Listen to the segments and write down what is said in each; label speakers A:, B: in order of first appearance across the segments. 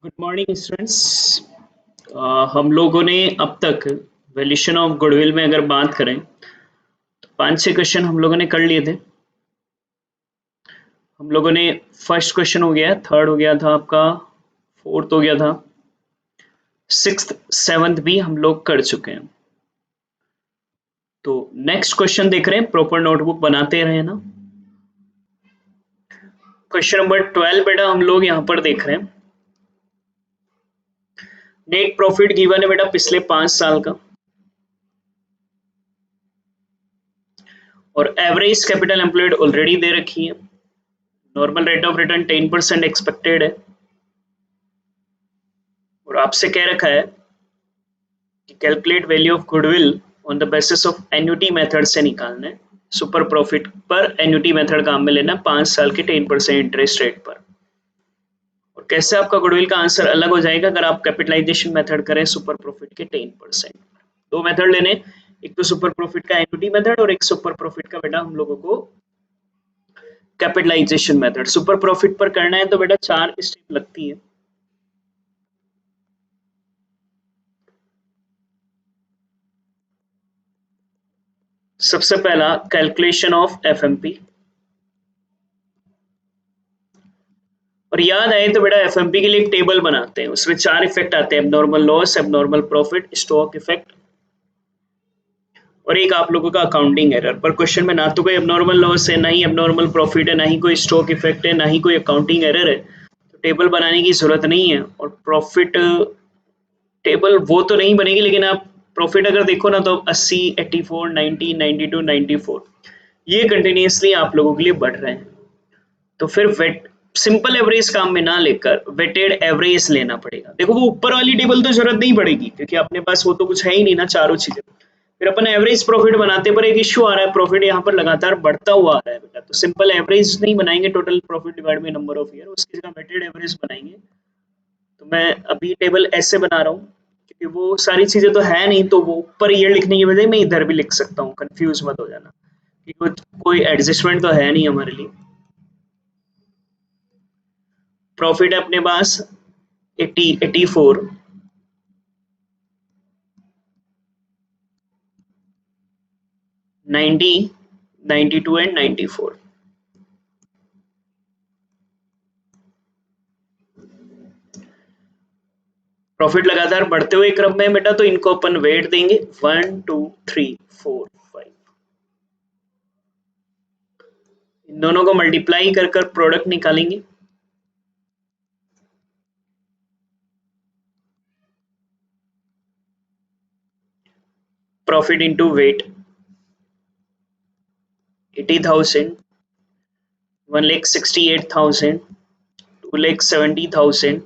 A: Good morning students. हम लोगों ने अब तक वैल्यूएशन ऑफ गुडविल में अगर बात करें तो 5-6 क्वेश्चन हम लोगों ने कर लिए थे। हम लोगों ने फर्स्ट क्वेश्चन हो गया, थर्ड हो गया था आपका, फोर्थ हो गया था, सिक्स्थ सेवंथ भी हम लोग कर चुके हैं। तो नेक्स्ट क्वेश्चन देख रहे हैं, प्रॉपर नोटबुक बनाते रहे ना। क्वेश्चन नंबर 12 बेटा हम लोग यहाँ पर देख रहे हैं। नेट प्रॉफिट गिवन है बेटा पिछले 5 साल का, और एवरेज कैपिटल एम्प्लॉयड ऑलरेडी दे रखी है। Normal rate of return 10% expected है, और आपसे कह रखा है कि calculate value of goodwill on the basis of annuity method से निकालना है। सुपर प्रॉफिट पर एन्युटी मेथड काम में लेना 5 साल के 10% इंटरेस्ट रेट पर। और कैसे आपका गुडविल का आंसर अलग हो जाएगा अगर आप कैपिटलाइजेशन मेथड करें सुपर प्रॉफिट के 10%। दो मेथड लेने, एक तो सुपर प्रॉफिट का एन्युटी मेथड और एक सुपर प्रॉफिट का बेटा हम लोगों को कैपिटलाइजेशन मेथड। सुपर प्रॉफिट पर करना है तो बेटा 4 स्टेप लगती है। सबसे पहला कैलकुलेशन ऑफ एफएमपी, और याद आए तो बेटा एफएमपी के लिए एक टेबल बनाते हैं, उसमें 4 इफेक्ट आते हैं, abnormal loss, abnormal profit, stock effect, और एक आप लोगों का अकाउंटिंग एरर। पर क्वेश्चन में ना तो कोई एबनॉर्मल लॉस है, ना ही एबनॉर्मल प्रॉफिट है, ना ही कोई स्टॉक इफेक्ट है, ना ही कोई अकाउंटिंग एरर है, तो टेबल बनाने की जरूरत नहीं है। और प्रॉफिट टेबल वो तो नहीं बनेगी, लेकिन आप प्रॉफिट अगर देखो ना तो 80, 84, 90, 92, 94 ये कंटिन्यूसली आप लोगों के लिए बढ़ रहे हैं। तो फिर वेट सिंपल एवरेज काम में ना लेकर वेटेड एवरेज लेना पड़ेगा। देखो वो ऊपर वाली टेबल तो जरूरत नहीं पड़ेगी, क्योंकि अपने पास वो तो कुछ है ही नहीं ना, चारों चीजें। फिर अपन एवरेज प्रॉफिट बनाते पर एक इश्यू आ रहा है, प्रॉफिट यहाँ पर लगातार बढ़ता हुआ आ रहा है बेटा, तो सिंपल एवरेज नहीं बनाएंगे total profit divide by number of year, उसकी जगह वेटेड एवरेज बनाएंगे। तो मैं अभी टेबल ऐसे बना रहा हूँ, क्योंकि वो सारी चीजें तो है नहीं, तो वो ऊपर ईयर लिखने की बजाय मैं इधर भी लिख सकता हूँ, कंफ्यूज मत हो जाना, क्योंकि कोई एडजस्टमेंट तो है नहीं हमारे लिए। प्रॉफिट है अपने पास 80, 84, 90, 92 एंड 94। प्रॉफिट लगातार बढ़ते हुए क्रम में बेटा, तो इनको अपन वेट देंगे 1, 2, 3, 4, 5। इन दोनों को मल्टीप्लाई कर कर प्रोडक्ट निकालेंगे। Profit into weight 80,000, 1,68,000, 2,70,000,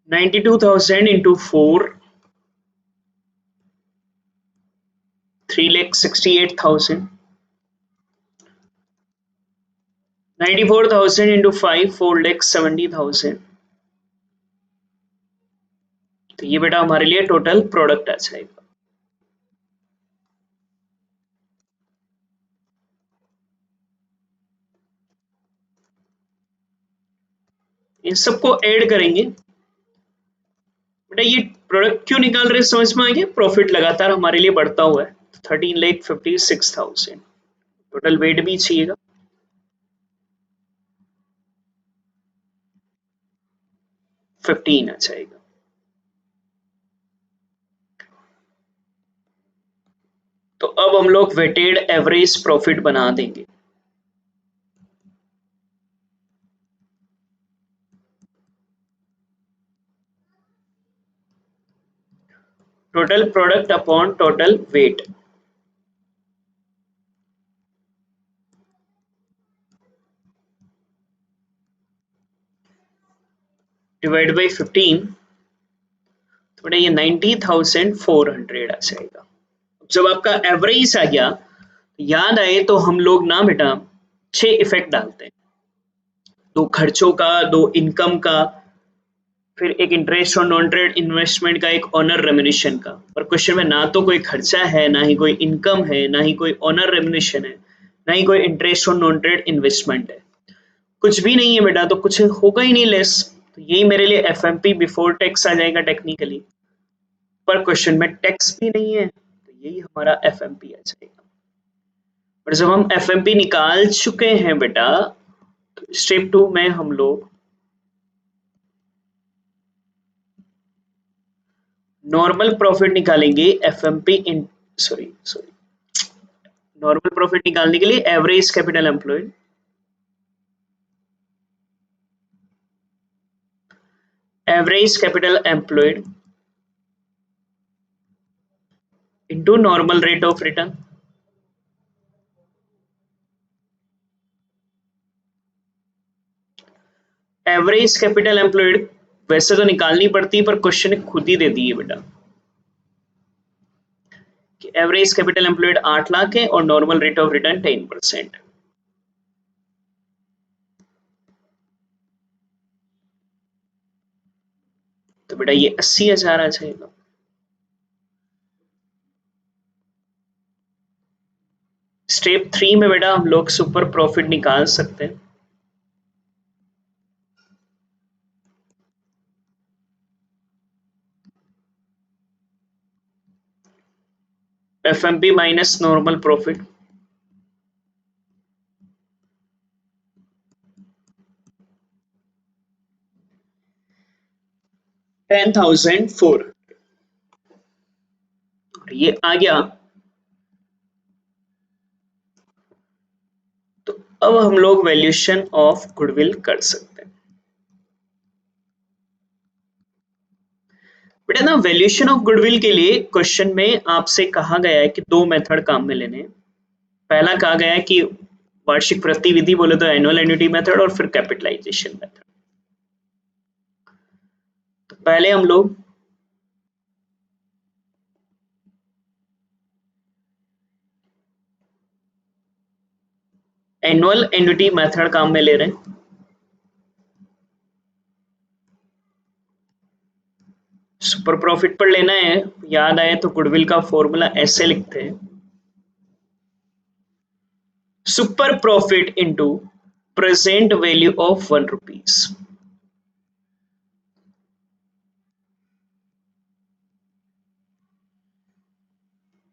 A: 92,000 into 4, 3,68,000, 94,000 into 5, 4,70,000। तो ये बेटा हमारे लिए टोटल प्रोडक्ट आ जाएगा। इन सबको ऐड करेंगे बेटा। ये प्रोडक्ट क्यों निकाल रहे समझ में आ गया, प्रॉफिट लगातार हमारे लिए बढ़ता हुआ है। 13,56,000 टोटल वेट भी चाहिएगा। फिफ्टीन आ जाएगा। तो अब हम लोग वेटेड एवरेज प्रॉफिट बना देंगे। Total product upon total weight, divide by 15, तो ये 90,400 आ जाएगा। जब आपका एवरेज आ गया, याद आए तो हम लोग ना बेटा 6 इफेक्ट डालते हैं, दो खर्चों का, दो इनकम का, फिर एक इंटरेस्ट और नॉन ट्रेड इन्वेस्टमेंट का, एक ऑनर रेम्युनेशन का। पर क्वेश्चन में ना तो कोई खर्चा है, ना ही कोई इनकम है, ना ही कोई ऑनर रेम्युनेशन है, ना ही कोई इंटरेस्ट और नॉन ट्रेड इन्वेस्टमेंट है। कुछ भी नहीं है बेटा तो कुछ होगा ही नहीं लेस, तो यही मेरे लिए एफएमपी बिफोर टैक्स आ जाएगा टेक्निकली, पर क्वेश्चन में टैक्स भी नहीं है तो यही हमारा एफएमपी आ जाएगा। और जब हम एफएमपी निकाल चुके हैं बेटा तो स्टेप 2 में हम लोग नॉर्मल प्रॉफिट निकालेंगे एफएमपी इन सॉरी नॉर्मल प्रॉफिट निकालने के लिए average capital employed into normal rate of return। Average capital employed वैसे तो निकालनी पड़ती है पर क्वेश्चन ने खुद ही दे दी है बेटा कि एवरेज कैपिटल एम्प्लॉयड 8 लाख है और नॉर्मल रेट ऑफ रिटर्न 10%। तो बेटा ये 80,000 आ जाएगा। स्टेप 3 में बेटा हम लोग सुपर प्रॉफिट निकाल सकते हैं। एफएमपी माइनस नॉर्मल प्रॉफिट, $10,400 ये आ गया। तो अब हम लोग वैल्यूएशन ऑफ गुडविल कर सकते हैं। बेटा ना वैल्यूएशन ऑफ गुडविल के लिए क्वेश्चन में आपसे कहा गया है कि 2 मेथड काम में लेने हैं। पहला कहा गया है कि वार्षिक प्रतिविधि बोले तो एनुअल एन्युटी मेथड और फिर कैपिटलाइजेशन मेथड। तो पहले हम लोग एनुअल एन्युटी मेथड काम में ले रहे हैं। सुपर प्रॉफिट पर लेना है, याद आए तो गुडविल का फॉर्मूला ऐसे लिखते हैं, super profit into present value of ₹1।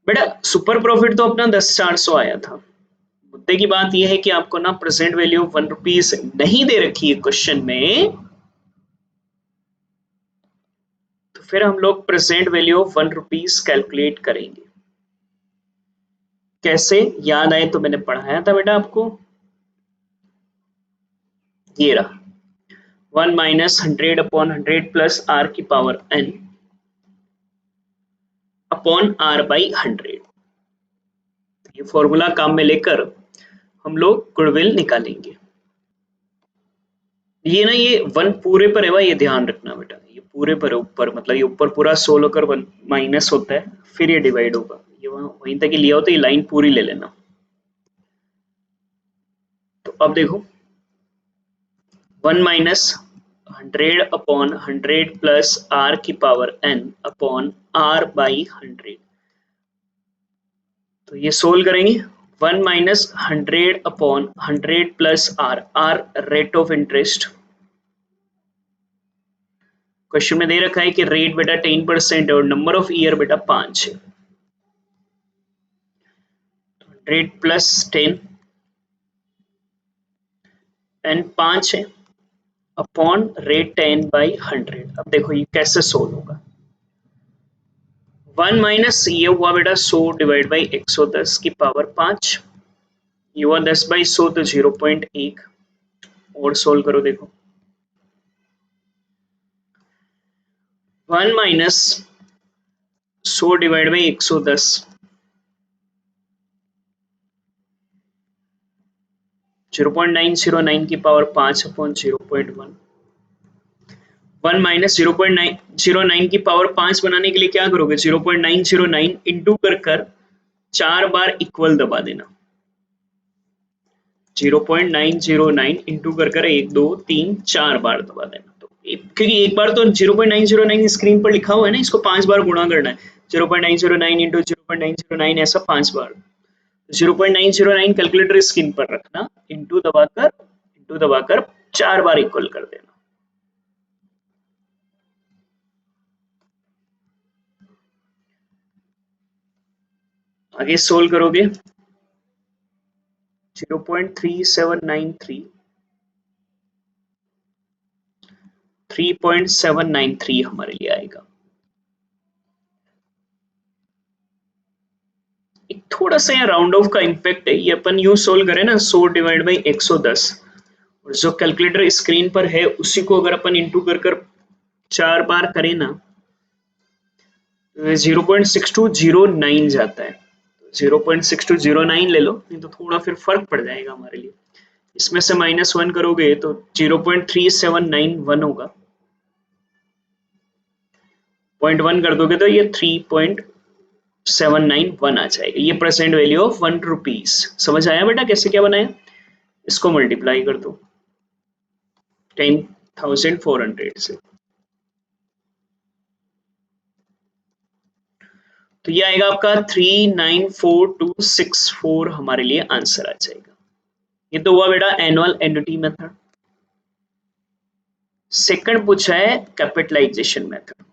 A: बेटा सुपर प्रॉफिट तो अपना 10,400 आया था। मुद्दे की बात यह है कि आपको ना प्रेजेंट वैल्यू ऑफ ₹1 नहीं दे रखी है क्वेश्चन में, तो फिर हम लोग प्रेजेंट वैल्यू ऑफ ₹1 कैलकुलेट करेंगे। कैसे याद आए तो मैंने पढ़ाया था बेटा आपको, ये रहा 1 माइनस 100/100 प्लस r की power n upon r by 100। ये फॉर्मूला काम में लेकर हम लोग गुडविल निकालेंगे। ये ना ये 1 पूरे पर है भाई, ये ध्यान रखना बेटा, ये पूरे पर है ऊपर, मतलब ये ऊपर पूरा 16 होकर 1 माइनस होता है फिर ये डिवाइड होगा, ये वहीं तक ही लिया हो तो ये लाइन पूरी ले लेना। तो अब देखो 1 माइनस 100/100 प्लस r की power n upon r by 100। तो ये सोल्व करेंगे 1 minus 100/100 plus r rate of interest. Question में दे रखा है कि रेट बेटा 10% है और नंबर ऑफ ईयर बेटा 5 है। 100 प्लस 10 एंड 5 है अपॉन रेट 10/100। अब देखो ये कैसे सोल्व होगा। 1 माइनस ये हुआ बेटा 100 डिवाइड बाई 110 की पावर 5, ये हुआ 10/100 तो 0.1 और सोल्व करो देखो 1 माइनस 100 डिवाइड बाई 110 0.909 की पावर 5 अपॉन 0.1। 1 माइनस 0.909 की पावर 5 बनाने के लिए क्या करोगे 0.909 इंटू कर 4 बार इक्वल दबा देना। 0.909 इंटू कर 1 2 3 4 बार दबा देना। तो क्योंकि एक बार तो 0.909 स्क्रीन पर लिखा हुआ है ना, इसको 5 बार गुणा करना है। 0.909 इंटू 0.909 ऐसा 5 बार। 0.909 कैलकुलेटर स्क्रीन पर रखना, इंटू इंटू दबाकर 4 बार इक्वल कर देना। आगे सोल्व करोगे 0.3793 3.793 हमारे लिए आएगा। एक थोड़ा सा यहाँ राउंड ऑफ का इम्पैक्ट है, ये अपन यूं सोल्व करें ना 100 डिवाइड बाई 110, और जो कैलकुलेटर स्क्रीन पर है उसी को अगर अपन इंटू कर कर 4 बार करें ना, 0.6209 जाता है। 0.6209 ले लो, नहीं तो थोड़ा फिर फर्क पड़ जाएगा हमारे लिए। इसमें से -1 करोगे तो 0.3791 होगा, 0.1 कर दोगे तो ये 3.791 आ जाएगा। ये प्रेजेंट वैल्यू ऑफ 1 रुपीज। समझ आया बेटा कैसे क्या बनाया? इसको मल्टीप्लाई कर दो 10,400 से, तो ये आएगा आपका 394264 हमारे लिए आंसर आ जाएगा। ये तो हुआ बेटा एनुअल एन्युटी मेथड। सेकंड पूछा है कैपिटलाइजेशन मेथड।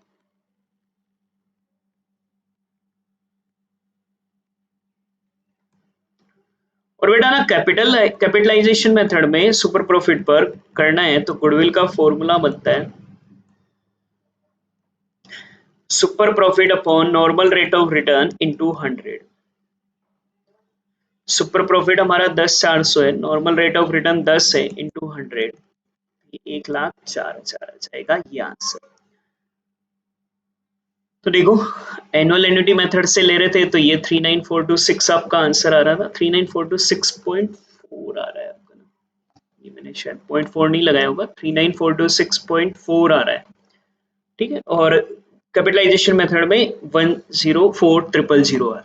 A: और बेटा ना कैपिटलाइजेशन मेथड में सुपर प्रॉफिट पर करना है तो गुडविल का फॉर्मूला बनता है super profit upon normal rate of return into 100। Super profit हमारा 10,400 है, नॉर्मल रेट ऑफ रिटर्न 10 है, इंटू 100 1,04,000 आ जाएगा ये आंसर। तो देखो एनुअल एन्युटी मेथड से ले रहे थे तो ये 39426 आपका आंसर आ रहा था, 39426.4 आ रहा है आपका ना, ये मैंने शायद 0.4 नहीं लगाया होगा, 39426.4 आ रहा है, ठीक है। और कैपिटलाइजेशन मेथड में 104,000 आ रहा है।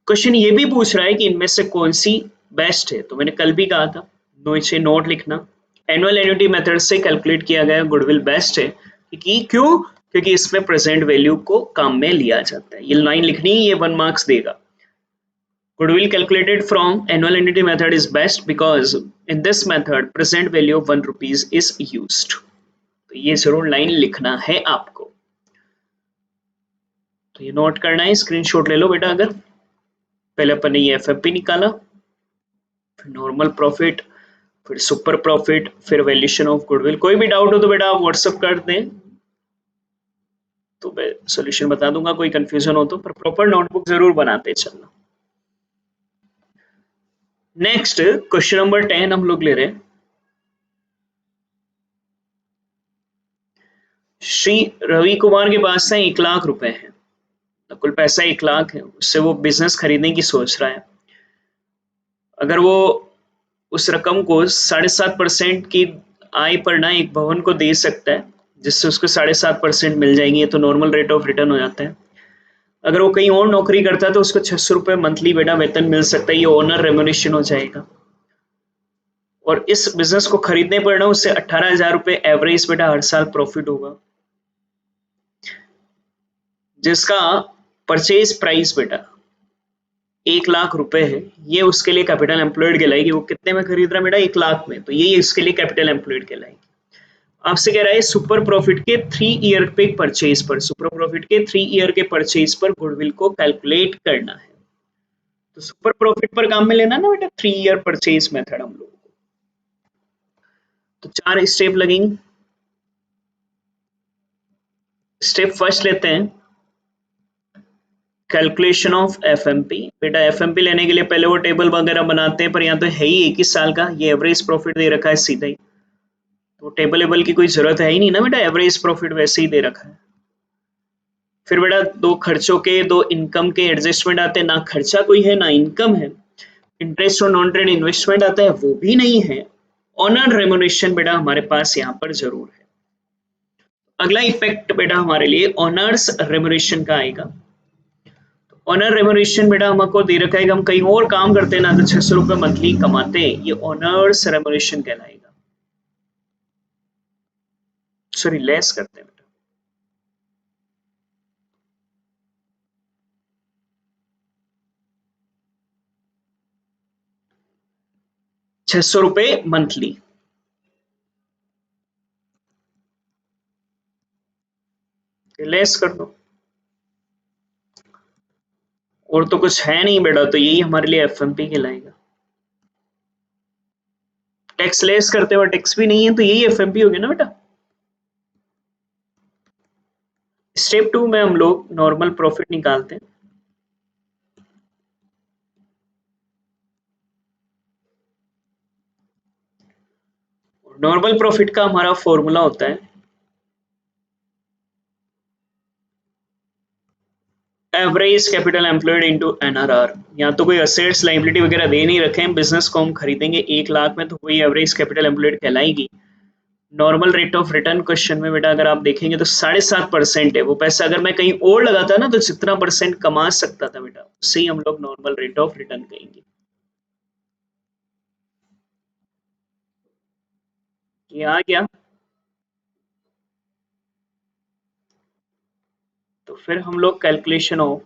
A: क्वेश्चन ये भी पूछ रहा है कि इनमें से कौन सी बेस्ट है, तो मैंने कल भी कहा था नीचे नोट लिखना, एनुअल एन्युटी मेथड से कैलकुलेट किया गया गुडविल बेस्ट है, क्यों? क्योंकि इसमें प्रेजेंट वैल्यू को काम में लिया जाता है। ये लाइन लिखनी है, ये 1 मार्क्स देगा। Goodwill calculated from annual annuity method is best because in this method present value of 1 rupees is used। तो ये जरूर लाइन लिखना है आपको, तो ये नोट करना है, स्क्रीनशॉट ले लो बेटा। अगर पहले अपन ने ये एफएफपी निकाला, फिर नॉर्मल प्रॉफिट, फिर सुपर प्रॉफिट, फिर वैल्यूएशन ऑफ गुडविल। कोई भी डाउट हो तो बेटा आप व्हाट्सएप कर दें तो मैं सॉल्यूशन बता दूंगा, कोई कंफ्यूजन हो तो, पर प्रॉपर नोटबुक जरूर बनाते चलना। नेक्स्ट क्वेश्चन नंबर 10 हम लोग ले रहे हैं। श्री रवि कुमार के पास से 1 लाख रुपए हैं, कुल पैसा 1 लाख है, उससे वो बिजनेस खरीदने की सोच रहा है। अगर वो उस रकम को 7.5% की आय पर ना एक भवन को दे सकता है, जिससे उसको 7.5% मिल जाएंगे, ये तो नॉर्मल रेट ऑफ रिटर्न हो जाता है। अगर वो कहीं और नौकरी करता है तो उसको 600 रुपए मंथली बेटा वेतन मिल सकता है, ये ओनर रेम्युनरेशन हो जाएगा। और इस बिजनेस को खरीदने पर ना उससे 18,000 रुपए एवरेज बेटा हर साल प्रॉफिट होगा, जिसका परचेज प्राइस बेटा 1 लाख रुपए है। ये उसके लिए कैपिटल एम्प्लॉयड कहलाएगी। वो कितने में खरीद रहा है बेटा? 1 लाख में, तो ये इसके लिए कैपिटल एम्प्लॉयड कहलाएगी। आपसे कह रहा है सुपर प्रॉफिट के 3 ईयर पे परचेज पर, सुपर प्रॉफिट के 3 ईयर के परचेज पर गुडविल को कैलकुलेट करना है। तो सुपर प्रॉफिट पर काम में लेना ना बेटा 3 ईयर परचेज मेथड हम लोग को। तो 4 स्टेप लगेंगे। स्टेप फर्स्ट लेते हैं कैलकुलेशन ऑफ एफएमपी। बेटा एफएमपी लेने के लिए पहले वो टेबल वगैरह बनाते हैं, पर यहाँ तो है ही 21 साल का, ये एवरेज प्रॉफिट दे रखा है सीधा ही, तो टेबल लेबल की कोई जरूरत है ही नहीं ना बेटा, एवरेज प्रॉफिट वैसे ही दे रखा है। फिर बेटा 2 खर्चों के 2 इनकम के एडजस्टमेंट आते हैं, ना खर्चा कोई है ना इनकम है। इंटरेस्ट और नॉन ट्रेड इन्वेस्टमेंट आता है, वो भी नहीं है। ऑनर रेम्युनरेशन बेटा हमारे पास यहाँ पर जरूर है। अगला इफेक्ट बेटा हमारे लिए ऑनर्स रेम्युनरेशन का आएगा। ऑनर रेम्युनरेशन बेटा हमको दे रखा है कि हम कहीं और काम करते हैं ना तो 600 रुपए मंथली कमाते हैं, ये ऑनर्स रेम्युनरेशन कहलाएगा। सॉरी लेस करते हैं बेटा, ₹600 मंथली। लेस कर दो, और तो कुछ है नहीं बेटा, तो यही हमारे लिए एफएमपी कहलाएगा। टैक्स लेस करते हुए टैक्स भी नहीं है, तो यही एफएमपी हो गया ना बेटा। स्टेप 2 में हम लोग नॉर्मल प्रॉफिट निकालते हैं। नॉर्मल प्रॉफिट का हमारा फॉर्मूला होता है average capital employed into NRR. या तो कोई असेट्स लायबिलिटी वगैरह दे नहीं रखे हैं, बिजनेस को हम खरीदेंगे 1 लाख में, तो वही एवरेज कैपिटल एम्प्लॉयड कहलाएगी। Normal rate of return question में बेटा अगर आप देखेंगे तो 7.5% है वो पैसा, अगर मैं कहीं और लगाता ना तो जितना परसेंट कमा सकता था बेटा, उससे ही हम लोग नॉर्मल रेट ऑफ रिटर्न कहेंगे। ये आ गया। तो फिर हम लोग calculation of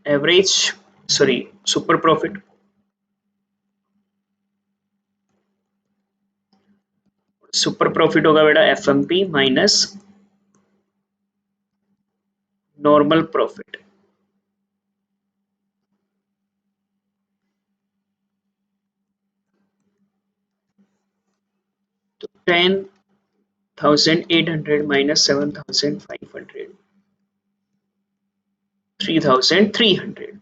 A: average, sorry, super profit. Super profit होगा बेटा एफएमपी माइनस नॉर्मल प्रॉफिट। तो 10,800 माइनस 7,500, 3,300।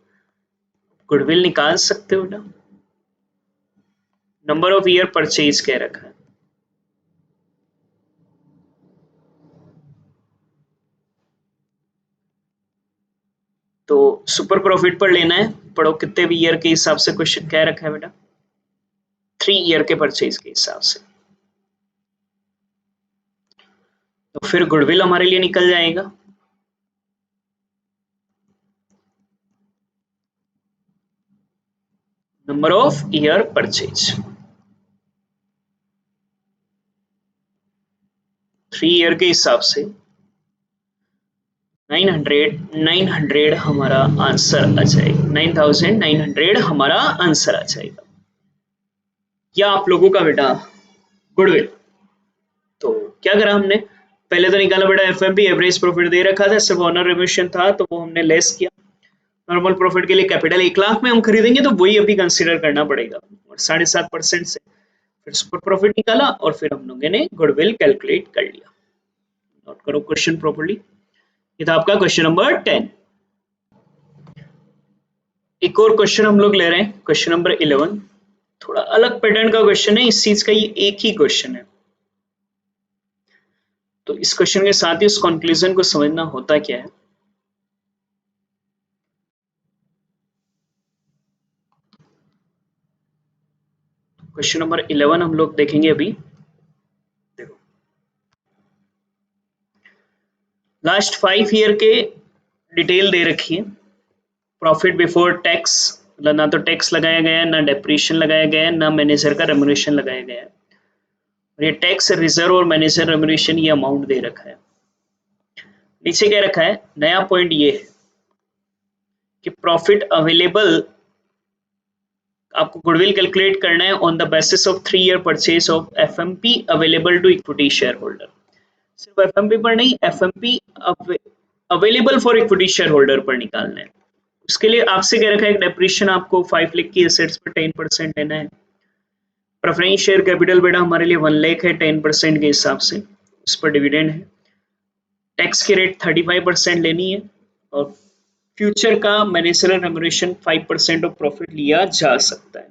A: गुडविल निकाल सकते हो ना। नंबर ऑफ ईयर परचेज कह रखा है, तो सुपर प्रॉफिट पर लेना है, पढ़ो कितने भी ईयर के हिसाब से क्वेश्चन कह रखा है बेटा, 3 ईयर के परचेज के हिसाब से। तो फिर गुडविल हमारे लिए निकल जाएगा number of year purchase, 3 year के हिसाब से 900 हमारा आंसर आ जाएगा, 9,900 हमारा आंसर आ जाएगा। या आप लोगों का बेटा गुडविल। तो क्या करा हमने, पहले तो निकाला बेटा एफएमपी, एवरेज प्रॉफिट दे रखा था, सिर्फ ऑनर रिमिशन था तो वो हमने लेस किया। नॉर्मल प्रॉफिट के लिए कैपिटल 1 लाख में हम खरीदेंगे तो वही अभी कंसीडर करना पड़ेगा, और 7.5% से फिर सुपर प्रॉफिट निकाला, और फिर हम लोगों ने गुडविल कैलकुलेट कर लिया। नोट करो क्वेश्चन प्रॉपर्ली। ये था आपका क्वेश्चन नंबर 10। एक और क्वेश्चन हम लोग ले रहे हैं, क्वेश्चन नंबर 11। थोड़ा अलग पैटर्न का क्वेश्चन है, इस चीज का ये एक ही क्वेश्चन है, तो इस क्वेश्चन के साथ ही उस कंक्लूजन को समझना होता क्या है। क्वेश्चन नंबर 11 हम लोग देखेंगे अभी। देखो, लास्ट 5 ईयर के डिटेल दे रखी है। प्रॉफिट बिफोर टैक्स, मतलब ना तो टैक्स लगाया गया है, ना डेप्रिशिएशन लगाया गया है, ना मैनेजर का रेम्युनरेशन लगाया गया है। और ये टैक्स रिजर्व और मैनेजर रेम्युनरेशन ये अमाउंट दे रखा है। नीचे क्या रखा है, नया पॉइंट ये है कि प्रॉफिट अवेलेबल, आपको गुडविल कैलकुलेट करना है on the basis of 3 year purchase of FMP available to equity share holder. सिर्फ एफएमपी पर नहीं, FMP available for equity share holder पर निकालना है। उसके लिए आपसे कह रखा है डेप्रिशिएशन आपको 5 लाख की एसेट्स पर 10% लेना है। प्रेफरेंस शेयर कैपिटल बेटा हमारे लिए 1 लाख है, 10% के हिसाब से उस पर डिविडेंड है। टैक्स की रेट 35% लेनी है, और फ्यूचर का मैनेजरल रेम्युनरेशन 5% ऑफ प्रॉफिट लिया जा सकता है।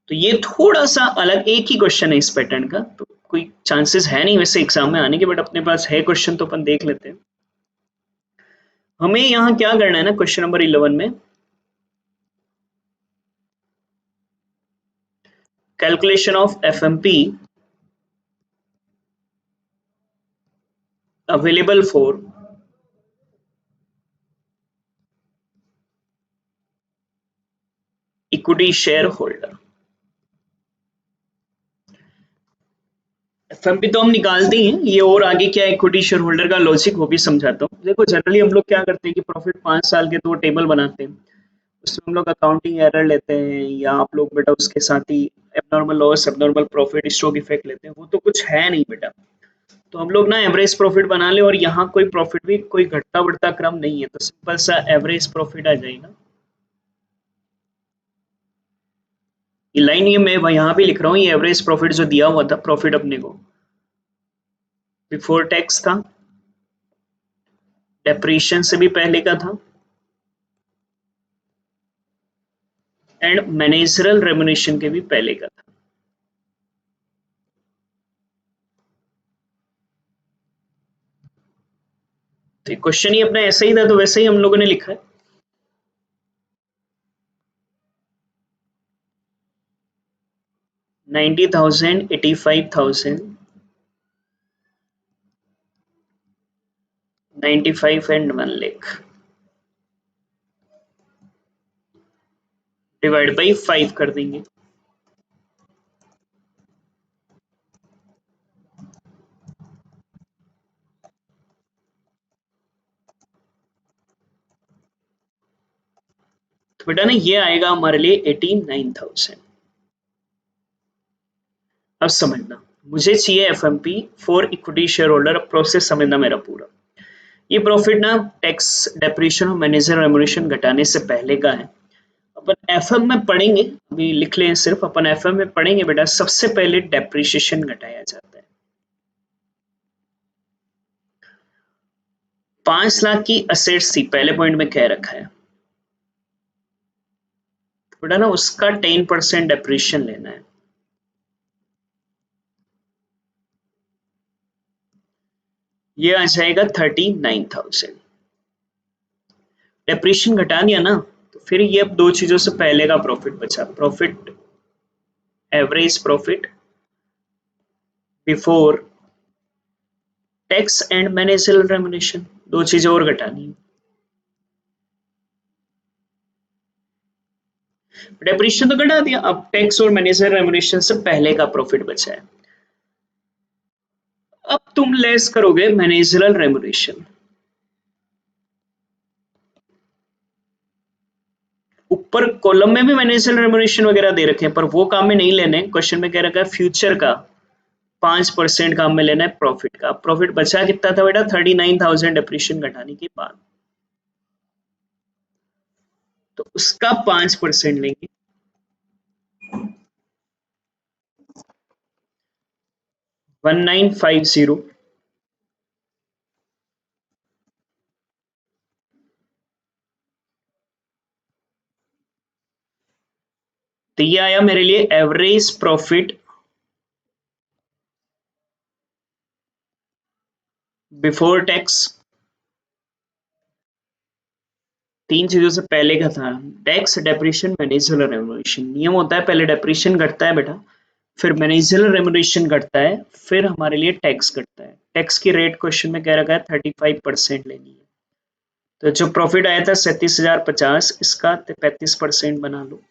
A: तो ये थोड़ा सा अलग एक ही क्वेश्चन है इस पैटर्न का, तो कोई चांसेस है नहीं वैसे एग्जाम में आने के, बट अपने पास है क्वेश्चन तो अपन देख लेते हैं। हमें यहाँ क्या करना है ना, क्वेश्चन नंबर 11 में calculation of FMP available for equity share holder. FMP तो हम निकालते ही हैं, ये और आगे क्या इक्विटी शेयर होल्डर का लॉजिक वो भी समझाता हूँ। देखो जनरली हम लोग क्या करते हैं कि प्रॉफिट 5 साल के दो टेबल बनाते हैं, उसमें हम लोग अकाउंटिंग एरर लेते हैं, या आप लोग बेटा उसके साथ ही abnormal loss, abnormal profit, stock effect लेते हैं। वो तो कुछ है नहीं बेटा, तो हम लोग ना एवरेज प्रॉफिट बना ले, और यहाँ कोई प्रॉफिट भी कोई घटता बढ़ता क्रम नहीं है, तो सिंपल सा एवरेज प्रॉफिट आ जाएगा। ये लाइन ये मैं यहाँ भी लिख रहा हूँ, ये एवरेज प्रॉफिट जो दिया हुआ था प्रॉफिट अपने को बिफोर टैक्स था, डेप्रिशिएशन से भी पहले का था, एंड मैनेजरल रेम्युनरेशन के भी पहले का था। तो क्वेश्चन ही अपना ऐसा ही था, तो वैसे ही हम लोगों ने लिखा है। $90,000, $85,000, 95 एंड 1 लाख डिवाइड बाई 5 कर देंगे। तो बेटा ना ये आएगा हमारे लिए 89,000। अब समझना, मुझे चाहिए FMP for equity share holder. अब प्रोसेस समझना मेरा पूरा। ये प्रॉफिट ना टैक्स, डेप्रिसिएशन और मैनेजर रेम्युनरेशन घटाने से पहले का है। अपन एफएम में पढ़ेंगे, अभी लिख लें सिर्फ, अपन एफएम में पढ़ेंगे बेटा, सबसे पहले डेप्रिसिएशन घटाया जाता है। 5 लाख की असेट्स थी, पहले पॉइंट में कह रखा है बेटा ना, उसका 10% डेप्रिसिएशन लेना है। ये आ जाएगा 39,000। डेप्रिसिएशन घटा दिया ना, तो फिर ये अब दो चीजों से पहले का प्रॉफिट बचा, profit average profit before tax and managerial remuneration, दो चीजें और घटानी है। डेप्रिसिएशन तो घटा दिया, अब टैक्स और मैनेजर रेम्युनरेशन से पहले का प्रॉफिट बचा है। अब तुम लेस करोगे मैनेजरल रेम्युनरेशन, ऊपर कॉलम में भी मैनेजरल रेम्युनरेशन वगैरह दे रखे हैं, पर वो काम में नहीं लेने, क्वेश्चन में कह रखा है फ्यूचर का 5% काम में लेना है प्रॉफिट का। प्रॉफिट बचा कितना था बेटा, 39,000 डेप्रिसिएशन घटाने के बाद, तो उसका 5% लेंगे। 1950, तो ये आया मेरे लिए एवरेज प्रॉफिट बिफोर टैक्स। तीन चीजों से पहले का था, टैक्स, डेप्रिसिएशन, मैनेजरल रेम्युनरेशन। नियम होता है पहले डेप्रिसिएशन घटता है बेटा, फिर मैनेजरल रेम्युनरेशन घटता है, फिर हमारे लिए टैक्स घटता है। टैक्स की रेट क्वेश्चन में कह रखा है 35% लेनी है। तो जो प्रॉफिट आया था 37,050, इसका 35% बना लो।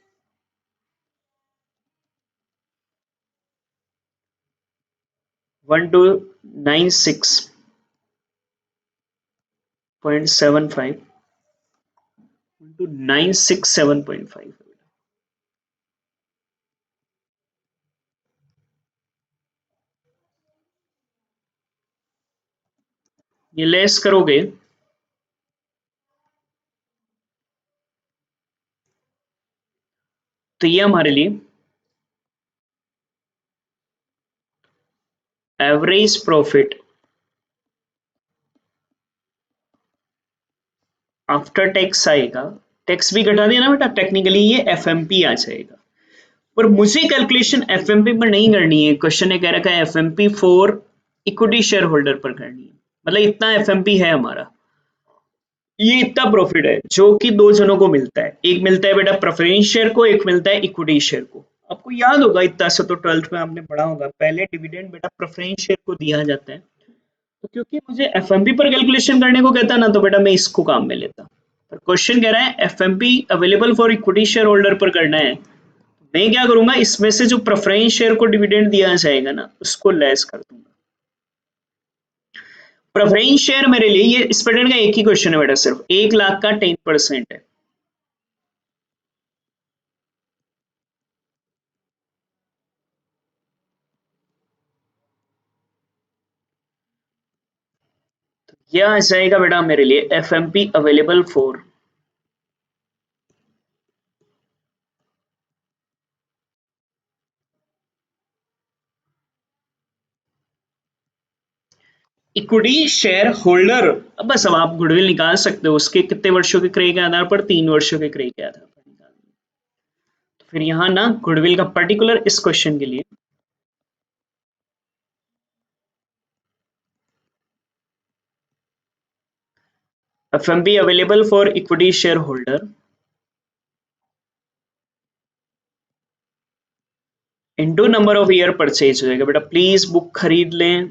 A: One two 96.75 to 967.5। ये लेस करोगे तो ये हमारे लिए एवरेज प्रॉफिट आफ्टर टैक्स आएगा। टैक्स भी घटा दिया ना बेटा, टेक्निकली ये एफएमपी आ जाएगा, पर मुझे कैलकुलेशन एफएमपी पर नहीं करनी है। क्वेश्चन ने कह रखा है FMP for equity share holder पर करनी है, मतलब इतना एफएमपी है हमारा, ये इतना प्रॉफिट है जो कि दो जनों को मिलता है। एक मिलता है बेटा प्रेफरेंस शेयर को, एक मिलता है इक्विटी शेयर को। आपको याद होगा इतना से, तो 12th में आपने पढ़ा होगा, पहले डिविडेंड बेटा प्रेफरेंस शेयर को दिया जाता है। तो क्योंकि मुझे एफएमपी पर कैलकुलेशन करने को कहता ना, तो बेटा मैं इसको काम में लेता। पर क्वेश्चन कह रहा है FMP available for equity share holder पर करना है, मैं क्या करूंगा, इसमें से जो प्रेफरेंस शेयर को डिविडेंड दिया जाएगा ना, उसको लेस कर दूंगा। प्रेफरेंस शेयर मेरे लिए, ये इस पैटर्न का एक ही क्वेश्चन है बेटा, सिर्फ 1 लाख का 10% है। यह आ जाएगा बेटा मेरे लिए FMP available for equity share holder. अब बस अब आप गुडविल निकाल सकते हो उसके कितने वर्षों के क्रय के आधार पर, 3 वर्षों के क्रय के आधार पर निकाल। तो फिर यहाँ ना गुडविल का पर्टिकुलर इस क्वेश्चन के लिए FMP available for equity share holder into number of year purchase हो जाएगा बेटा। प्लीज बुक खरीद लें,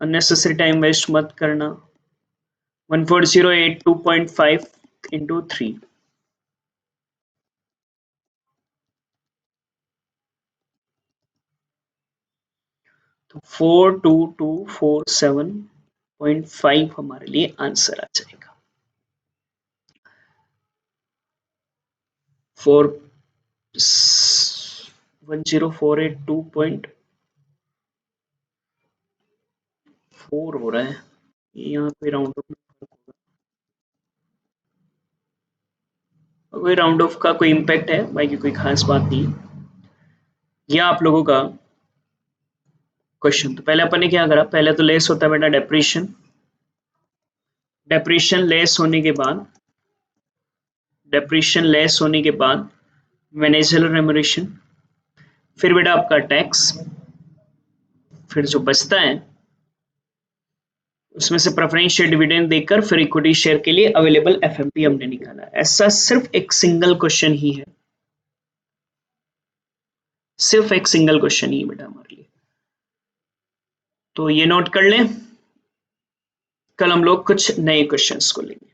A: अननेसेसरी टाइम वेस्ट मत करना। 14082.5 इंटू 3, तो 42247.5 हमारे लिए आंसर आ जाएगा। 10482.4 हो रहा है, यहाँ पे राउंड ऑफ का कोई इम्पैक्ट है, बाकी कोई खास बात नहीं। यह आप लोगों का क्वेश्चन। तो पहले अपन ने क्या करा, पहले तो लेस होता है बेटा डेप्रीशिएशन, डेप्रीशिएशन लेस होने के बाद, डेप्रीशिएशन लेस होने के बाद मैनेजरल रेम्यूनरेशन, फिर बेटा आपका टैक्स, फिर जो बचता है उसमें से प्रेफरेंस शेयर डिविडेंड देकर फिर इक्विटी शेयर के लिए अवेलेबल FMP हमने निकाला। ऐसा सिर्फ एक सिंगल क्वेश्चन ही है, सिर्फ एक सिंगल क्वेश्चन ही बेटा हमारे लिए। तो ये नोट कर लें, कल हम लोग कुछ नए क्वेश्चंस को लेंगे।